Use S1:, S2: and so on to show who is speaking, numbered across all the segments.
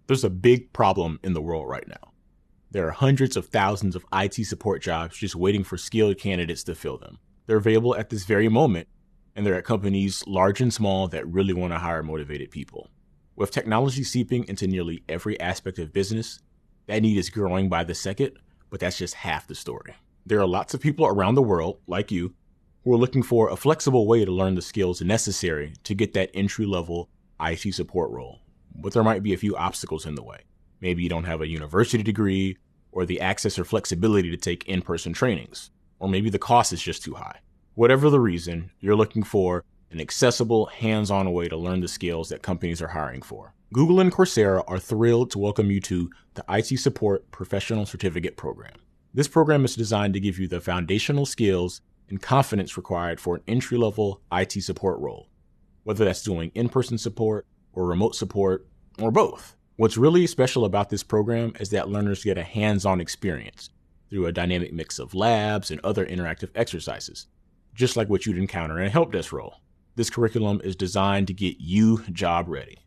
S1: There's a big problem in the world right now. There are hundreds of thousands of IT support jobs just waiting for skilled candidates to fill them. They're available at this very moment, and they're at companies large and small that really want to hire motivated people. With technology seeping into nearly every aspect of business, that need is growing by the second, but that's just half the story. There are lots of people around the world, like you, who are looking for a flexible way to learn the skills necessary to get that entry-level IT support role. But there might be a few obstacles in the way. Maybe you don't have a university degree, or the access or flexibility to take in-person trainings, or maybe the cost is just too high. Whatever the reason, you're looking for an accessible, hands-on way to learn the skills that companies are hiring for. Google and Coursera are thrilled to welcome you to the IT Support Professional Certificate Program. This program is designed to give you the foundational skills and confidence required for an entry-level IT support role, whether that's doing in-person support or remote support or both. What's really special about this program is that learners get a hands-on experience through a dynamic mix of labs and other interactive exercises, just like what you'd encounter in a help desk role. This curriculum is designed to get you job ready,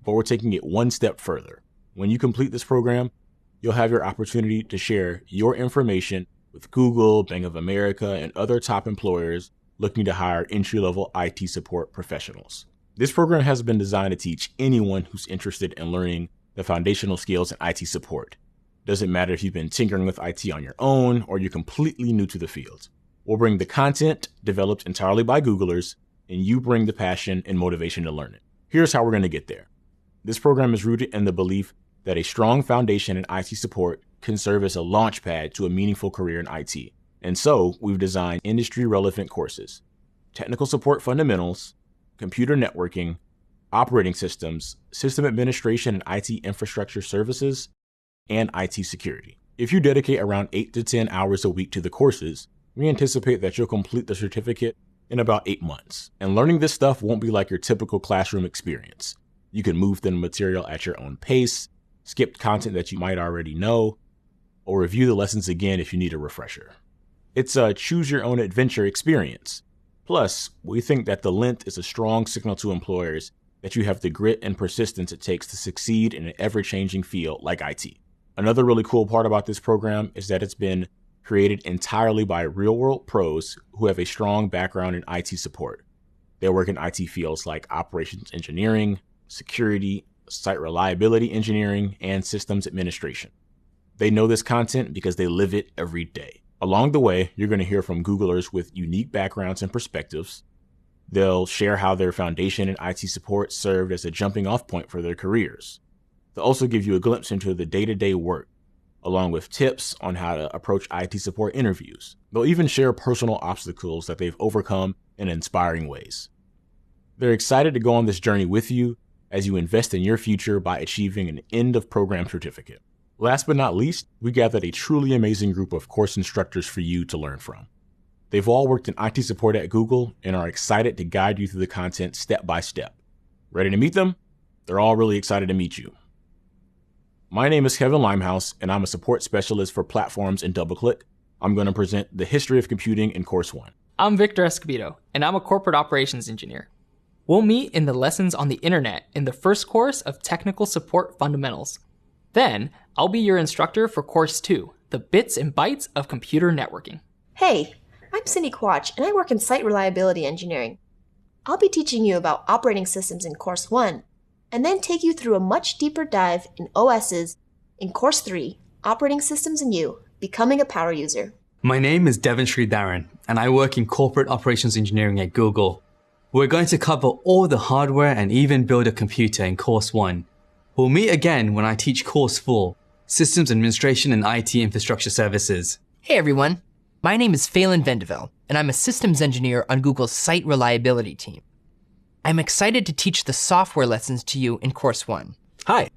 S1: but we're taking it one step further. When you complete this program, you'll have your opportunity to share your information with Google, Bank of America, and other top employers looking to hire entry-level IT support professionals. This program has been designed to teach anyone who's interested in learning the foundational skills in IT support. Doesn't matter if you've been tinkering with IT on your own or you're completely new to the field. We'll bring the content developed entirely by Googlers, and you bring the passion and motivation to learn it. Here's how we're going to get there. This program is rooted in the belief that a strong foundation in IT support can serve as a launch pad to a meaningful career in IT. And so we've designed industry-relevant courses: technical support fundamentals, computer networking, operating systems, system administration and IT infrastructure services, and IT security. If you dedicate around 8 to 10 hours a week to the courses, we anticipate that you'll complete the certificate in about 8 months. And learning this stuff won't be like your typical classroom experience. You can move through the material at your own pace, skip content that you might already know, or review the lessons again if you need a refresher. It's a choose-your-own-adventure experience. Plus, we think that the length is a strong signal to employers that you have the grit and persistence it takes to succeed in an ever-changing field like IT. Another really cool part about this program is that it's been created entirely by real-world pros who have a strong background in IT support. They work in IT fields like operations engineering, security, site reliability engineering, and systems administration. They know this content because they live it every day. Along the way, you're going to hear from Googlers with unique backgrounds and perspectives. They'll share how their foundation in IT support served as a jumping-off point for their careers. They'll also give you a glimpse into the day-to-day work, along with tips on how to approach IT support interviews. They'll even share personal obstacles that they've overcome in inspiring ways. They're excited to go on this journey with you as you invest in your future by achieving an end-of-program certificate. Last but not least, we gathered a truly amazing group of course instructors for you to learn from. They've all worked in IT support at Google and are excited to guide you through the content step by step. Ready to meet them? They're all really excited to meet you. My name is Kevin Limehouse, and I'm a support specialist for platforms in DoubleClick. I'm going to present the history of computing in Course 1.
S2: I'm Victor Escobedo, and I'm a corporate operations engineer. We'll meet in the lessons on the internet in the first course of Technical Support Fundamentals. Then, I'll be your instructor for Course 2, the bits and bytes of computer networking.
S3: Hey, I'm Cindy Quach, and I work in site reliability engineering. I'll be teaching you about operating systems in Course 1, and then take you through a much deeper dive in OSs in Course 3, Operating Systems and You, Becoming a Power User.
S4: My name is Devon Sridharan, and I work in corporate operations engineering at Google. We're going to cover all the hardware and even build a computer in Course 1. We'll meet again when I teach Course 4, Systems Administration and IT Infrastructure Services.
S5: Hey everyone, my name is Phelan Vendeveld, and I'm a systems engineer on Google's site reliability team. I'm excited to teach the software lessons to you in Course 1.
S6: Hi,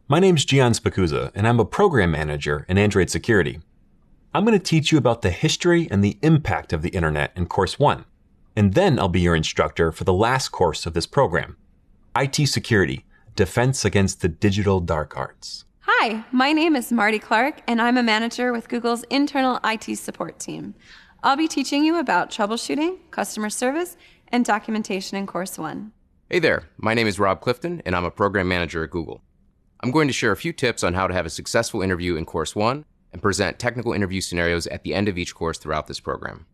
S6: my name's Gian Spacuzza, and I'm a program manager in Android security. I'm going to teach you about the history and the impact of the internet in Course 1, and then I'll be your instructor for the last course of this program, IT Security, Defense Against the Digital Dark Arts.
S7: Hi, my name is Marty Clark, and I'm a manager with Google's internal IT support team. I'll be teaching you about troubleshooting, customer service, and documentation in Course 1.
S8: Hey there, my name is Rob Clifton, and I'm a program manager at Google. I'm going to share a few tips on how to have a successful interview in Course 1 and present technical interview scenarios at the end of each course throughout this program.